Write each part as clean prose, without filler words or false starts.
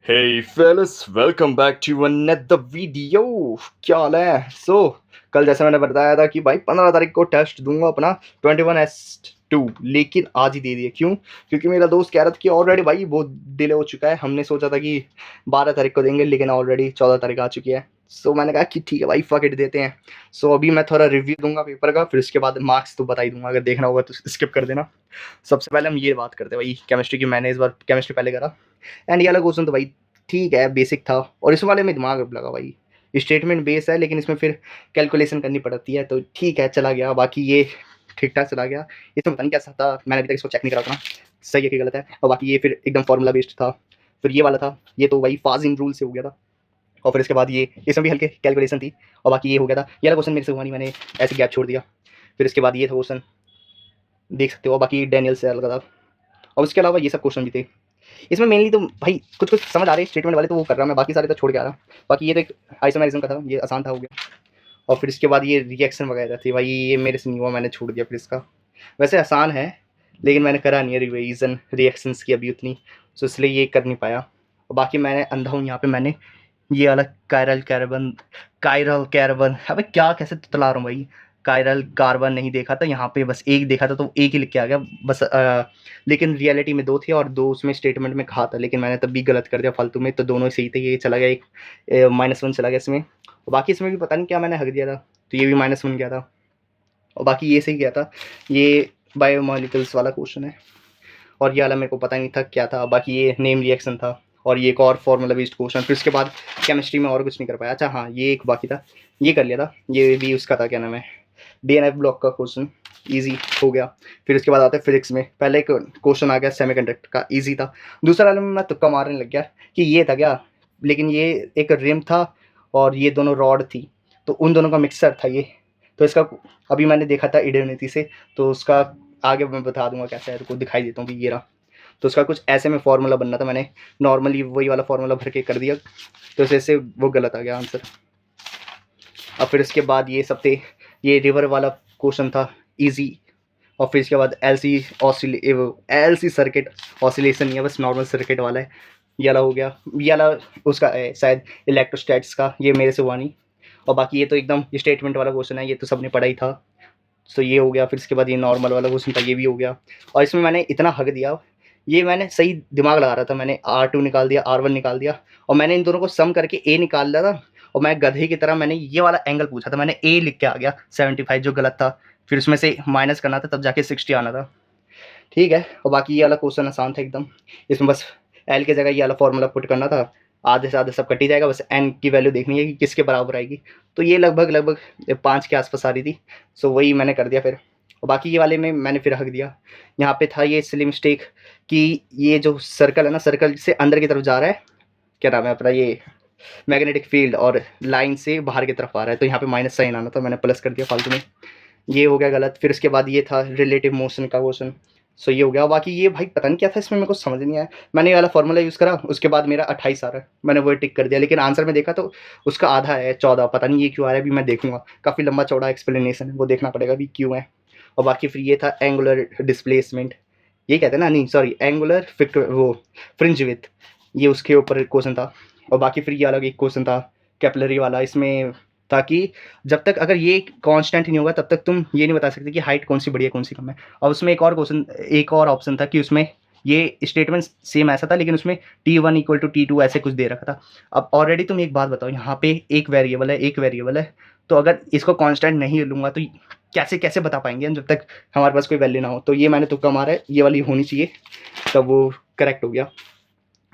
Hey fellas, welcome back to another video। क्या हाल है? कल जैसे मैंने बताया था कि भाई 15 तारीख को टेस्ट दूंगा अपना 21S2, लेकिन आज ही दे दिया। क्यों? क्योंकि मेरा दोस्त कह रहा था कि ऑलरेडी भाई बहुत डिले हो चुका है। हमने सोचा था कि 12 तारीख को देंगे, लेकिन ऑलरेडी 14 तारीख आ चुकी है। मैंने कहा कि ठीक है भाई, फक इट, देते हैं। अभी मैं थोड़ा रिव्यू दूंगा पेपर का, फिर उसके बाद मार्क्स तो बता ही दूंगा। अगर देखना होगा तो स्किप कर देना। सबसे पहले हम ये बात करते हैं भाई केमिस्ट्री की। मैंने इस बार केमिस्ट्री पहले करा, एंड ये वाला क्वेश्चन तो भाई ठीक है, बेसिक था। और इस वाले में दिमाग लगा भाई। स्टेटमेंट बेस है, लेकिन इसमें फिर कैलकुलेशन करनी पड़ती है, तो ठीक है, चला गया। बाकी ये ठीक ठाक चला गया। इसमें पता नहीं कैसा था, मैंने अभी तक इसको चेक नहीं करा था, सही है कि गलत है। और बाकी ये फिर एकदम फॉर्मूला बेस्ड था। फिर ये वाला था, ये तो भाई फाजिंग रूल से हो गया था। और फिर इसके बाद ये, इसमें भी हल्के कैलकुलेशन थी। और बाकी ये हो गया था। ये वाला क्वेश्चन मेरे से हुआ नहीं, मैंने ऐसे गैप छोड़ दिया। फिर इसके बाद ये था क्वेश्चन, देख सकते हो। बाकी डेनियल से अलग था। और उसके अलावा ये सब क्वेश्चन भी थे। इसमें मेनली तो भाई कुछ कुछ समझ आ रहे हैं स्टेटमेंट वाले, तो वो कर रहा मैं, बाकी सारे तो छोड़ के आ रहा। बाकी ये तो एक आइसोमेरिज्म का था, ये आसान था, हो गया। और फिर इसके बाद ये रिएक्शन वगैरह थी भाई, ये मेरे से नहीं हुआ, मैंने छोड़ दिया फिर इसका। वैसे आसान है, लेकिन मैंने करा नहीं है रिवीजन रिएक्शंस की अभी उतनी, तो इसलिए ये कर नहीं पाया। और बाकी मैंने अंधा हूँ यहाँ पे, मैंने ये वाला कायरल कार्बन, अबे क्या कैसे तुतला रहा हूँ भाई, कायरल कार्बन नहीं देखा था यहाँ पे, बस एक देखा था, तो एक ही लिख के आ गया बस। लेकिन रियलिटी में दो थे, और दो उसमें स्टेटमेंट में कहा था, लेकिन मैंने तब भी गलत कर दिया फालतू में, तो दोनों सही थे। ये चला गया एक, -1 चला गया इसमें। और बाकी इसमें भी पता नहीं क्या मैंने हक दिया था, तो ये भी -1 गया था। और बाकी ये सही गया था। ये बायोमोलिकुल्स वाला क्वेश्चन है, और ये वाला मेरे को पता नहीं था क्या था। बाकी ये नेम रिएक्शन था, और ये एक और फॉर्मूला बेस्ड क्वेश्चन। फिर उसके बाद केमिस्ट्री में और कुछ नहीं कर पाया। अच्छा हाँ, ये एक बाकी था, ये कर लिया था। ये भी उसका था, क्या नाम है, डीएनएफ ब्लॉक का क्वेश्चन, इजी हो गया। फिर उसके बाद आता है फिजिक्स में, पहले एक क्वेश्चन आ गया सेमीकंडक्टर का, इजी था। दूसरा वाले में मैं तुक्का मारने लग गया कि ये था क्या, लेकिन ये एक रिम था, और ये दोनों रॉड थी, तो उन दोनों का मिक्सर था ये। तो इसका अभी मैंने देखा था इडेनिटी से, तो उसका आगे मैं बता दूंगा कैसा है, तो दिखाई देता हूँ कि ये रहा। तो उसका कुछ ऐसे में फॉर्मूला बनना था, मैंने नॉर्मली वही वाला फॉर्मूला भर के कर दिया, तो ऐसे वो गलत आ गया आंसर। और फिर इसके बाद ये सब थे, ये रिवर वाला क्वेश्चन था, इजी। और फिर इसके बाद एल सी सर्किट ऑसिलेशन नहीं है, बस नॉर्मल सर्किट वाला है, ये वाला हो गया। ये वाला उसका है शायद इलेक्ट्रोस्टैट्स का, ये मेरे से हुआ नहीं। और बाकी ये तो एकदम स्टेटमेंट वाला क्वेश्चन है, ये तो सबने पढ़ा ही था, तो ये हो गया। फिर इसके बाद ये नॉर्मल वाला क्वेश्चन था, ये भी हो गया। और इसमें मैंने इतना हक दिया, ये मैंने सही दिमाग लगा रहा था, मैंने R2 निकाल दिया, R1 निकाल दिया, और मैंने इन दोनों को सम करके A निकाल लिया था। और मैं गधे की तरह मैंने ये वाला एंगल पूछा था, मैंने A लिख के आ गया 75, जो गलत था। फिर उसमें से माइनस करना था, तब जाके 60 आना था। ठीक है। और बाकी ये वाला क्वेश्चन आसान था एकदम। इसमें बस एल की जगह ये वाला फॉर्मूला पुट करना था, आधे से आधे सब कट ही जाएगा, बस एन की वैल्यू देखनी है कि किसके बराबर आएगी। तो ये लगभग लगभग 5 के आसपास आ रही थी, वही मैंने कर दिया फिर। और बाकी ये वाले में मैंने फिर हक दिया। यहाँ पे था ये सिली मिस्टेक कि ये जो सर्कल है ना, सर्कल से अंदर की तरफ जा रहा है, क्या नाम है अपना, ये मैग्नेटिक फील्ड, और लाइन से बाहर की तरफ आ रहा है, तो यहाँ पे माइनस साइन आना था, मैंने प्लस कर दिया फालतू में, ये हो गया गलत। फिर उसके बाद ये था रिलेटिव मोशन का क्वेश्चन, ये हो गया। बाकी ये भाई पता नहीं क्या था, इसमें मेरे को समझ नहीं आया। मैंने ये वाला फॉर्मूला यूज़ करा, उसके बाद मेरा 28 आ रहा है, मैंने वो टिक कर दिया, लेकिन आंसर में देखा तो उसका आधा है, 14। पता नहीं ये क्यों आ रहा है, अभी मैं देखूंगा, काफ़ी लंबा चौड़ा एक्सप्लेनेशन है, वो देखना पड़ेगा अभी क्यों है। और बाकी फिर ये था एंगुलर डिस्प्लेसमेंट, ये कहते हैं ना, नहीं सॉरी, एंगुलर वो फ्रिंज विथ, ये उसके ऊपर क्वेश्चन था। और बाकी फिर ये अलग एक क्वेश्चन था कैपिलरी वाला, इसमें ताकि जब तक अगर ये कांस्टेंट ही नहीं होगा, तब तक तुम ये नहीं बता सकते कि हाइट कौन सी बड़ी है कौन सी कम है। और उसमें एक और क्वेश्चन, एक और ऑप्शन था कि उसमें ये स्टेटमेंट सेम ऐसा था, लेकिन उसमें T1 = T2 ऐसे कुछ दे रखा था। अब ऑलरेडी तुम एक बात बताओ, यहाँ पे एक वेरिएबल है, एक वेरिएबल है, तो अगर इसको कांस्टेंट नहीं लूँगा तो कैसे कैसे बता पाएंगे हम, जब तक हमारे पास कोई वैल्यू ना हो। तो ये मैंने तुक्का मारा है, ये वाली होनी चाहिए, तब वो करेक्ट हो गया।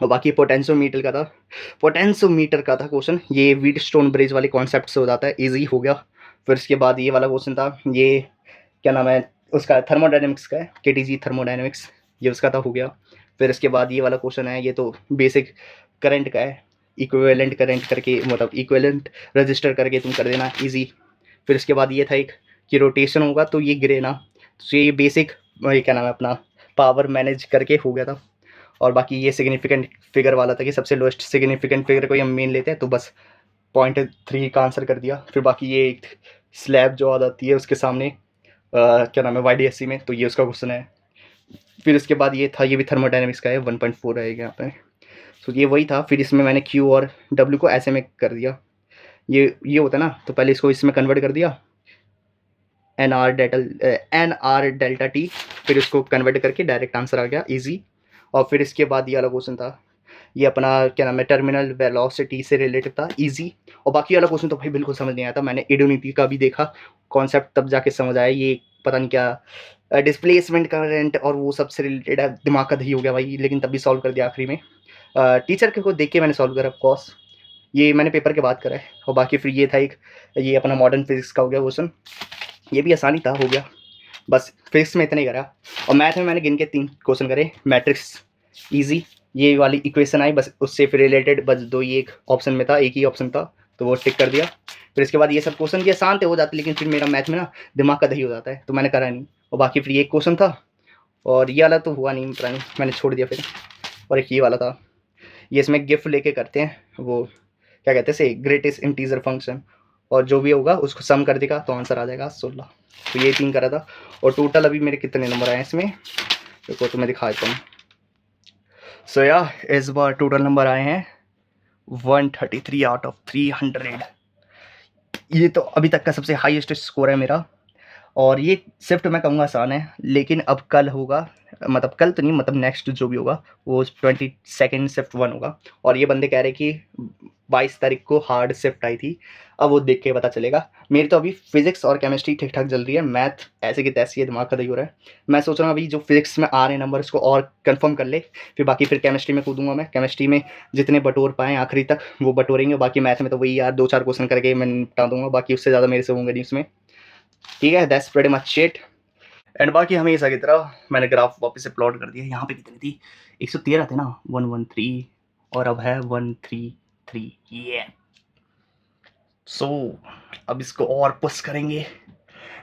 और बाकी पोटेंशियोमीटर का था क्वेश्चन, ये व्हीटस्टोन ब्रिज वाले कॉन्सेप्ट से हो जाता है, इजी हो गया। फिर उसके बाद ये वाला क्वेश्चन था, ये क्या नाम है उसका, थर्मोडायनेमिक्स का है, KTG थर्मोडायनेमिक्स, ये उसका था, हो गया। फिर इसके बाद ये वाला क्वेश्चन है, ये तो बेसिक करंट का है, इक्विवेलेंट करंट करके, मतलब इक्विवेलेंट रजिस्टर करके तुम कर देना, इजी। फिर इसके बाद ये था एक कि रोटेशन होगा तो ये गिरे ना, तो ये बेसिक, ये क्या नाम है अपना, पावर मैनेज करके हो गया था। और बाकी ये सिग्निफिकेंट फिगर वाला था कि सबसे लोएस्ट सिग्निफिकेंट फिगर को हम मेन लेते हैं, तो बस 0.3 का आंसर कर दिया। फिर बाकी ये एक स्लैब जो आ जाती है उसके सामने, क्या नाम है, YDSC में, तो ये उसका क्वेश्चन है। फिर इसके बाद ये था, ये भी थर्मोडायनेमिक्स का है, 1.4 रहेगा यहाँ पे। तो ये वही था। फिर इसमें मैंने क्यू और डब्ल्यू को ऐसे में कर दिया, ये होता है ना, तो पहले इसको इसमें कन्वर्ट कर दिया NR डेल्टा T, फिर उसको कन्वर्ट करके डायरेक्ट आंसर आ गया, इजी। और फिर इसके बाद ये वाला क्वेश्चन था, ये अपना क्या नाम है, टर्मिनल वेलोसिटी से रिलेटेड था, इजी। और बाकी वाला क्वेश्चन तो भाई बिल्कुल समझ नहीं आया था, मैंने इडोनीति का भी देखा कॉन्सेप्ट, तब जाके समझ आया ये पता नहीं क्या डिस्प्लेसमेंट करंट और वो सबसे रिलेटेड है। दिमाग का दही हो गया भाई, लेकिन तब भी सॉल्व कर दिया आखिरी में। टीचर के को देख के मैंने सॉल्व करा ऑफकोर्स, ये मैंने पेपर के बाद करा है। और बाकी फिर ये था एक, ये अपना मॉडर्न फिजिक्स का हो गया क्वेश्चन, ये भी आसानी था, हो गया। बस फिजिक्स में इतना ही करा। और मैथ में मैंने गिन के 3 क्वेश्चन करे, मैट्रिक्स ईजी, ये वाली इक्वेशन आई बस उससे फिर रिलेटेड, बस 2 ही एक ऑप्शन में था, एक ही ऑप्शन था, तो वो टिक कर दिया। फिर इसके बाद ये सब क्वेश्चन भी आसान थे, हो जाते, लेकिन फिर मेरा मैथ में ना दिमाग का दही हो जाता है, तो मैंने करा नहीं। और बाकी फिर ये एक क्वेश्चन था, और ये वाला तो हुआ नहीं, पता नहीं मैंने छोड़ दिया फिर। और एक ये वाला था, ये इसमें गिफ्ट लेके करते हैं, वो क्या कहते हैं से, ग्रेटेस्ट इंटीजर फंक्शन, और जो भी होगा उसको सम कर देगा तो आंसर आ जाएगा 16। तो ये 3 करा था। और टोटल अभी मेरे कितने नंबर आए हैं इसमें, देखो तो मैं दिखा देता हूँ। सो या इस बार टोटल नंबर आए हैं 133 आउट ऑफ 300। ये तो अभी तक का सबसे हाईएस्ट स्कोर है मेरा। और ये शिफ्ट मैं कहूँगा आसान है, लेकिन अब कल होगा, मतलब कल तो नहीं, मतलब नेक्स्ट जो भी होगा वो 22nd शिफ्ट 1 होगा। और ये बंदे कह रहे कि 22 तारीख को हार्ड शिफ्ट आई थी, अब वो देख के पता चलेगा। मेरी तो अभी फिजिक्स और केमिस्ट्री ठीक ठाक चल रही है, मैथ ऐसे की तैसी है, दिमाग का दही हो रहा है। मैं सोच रहा हूँ अभी जो फिजिक्स में आ रहे हैं नंबर उसको और कंफर्म कर ले, फिर बाकी फिर केमिस्ट्री में कूदूंगा मैं। केमिस्ट्री में जितने बटोर पाएँ आखिरी तक वो बटोरेंगे, बाकी मैथ में तो वही यार 2-4 क्वेश्चन करके मैं निपटा दूंगा, बाकी उससे ज़्यादा मेरे से होंगे नहीं उसमें। ठीक है, that's pretty much it. And बाकी हमेशा की तरह मैंने ग्राफ वापस से प्लॉट कर दिया। यहाँ पे कितनी थी, 113 थे ना, 113, और अब है 133। ये सो अब इसको और पुश करेंगे,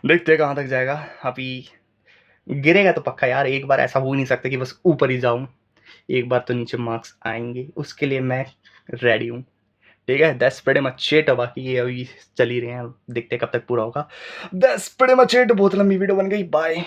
देखते हैं कहाँ तक जाएगा। अभी गिरेगा तो पक्का यार, एक बार ऐसा हो ही नहीं सकता कि बस ऊपर ही जाऊँ, एक बार तो नीचे मार्क्स आएंगे, उसके लिए मैं रेडी हूँ। ठीक है, दैट्स प्रीटी मच इट। बाकी ये अभी चल ही रहे हैं, देखते हैं कब तक पूरा होगा। That's pretty much it. बहुत लंबी वीडियो बन गई, बाय।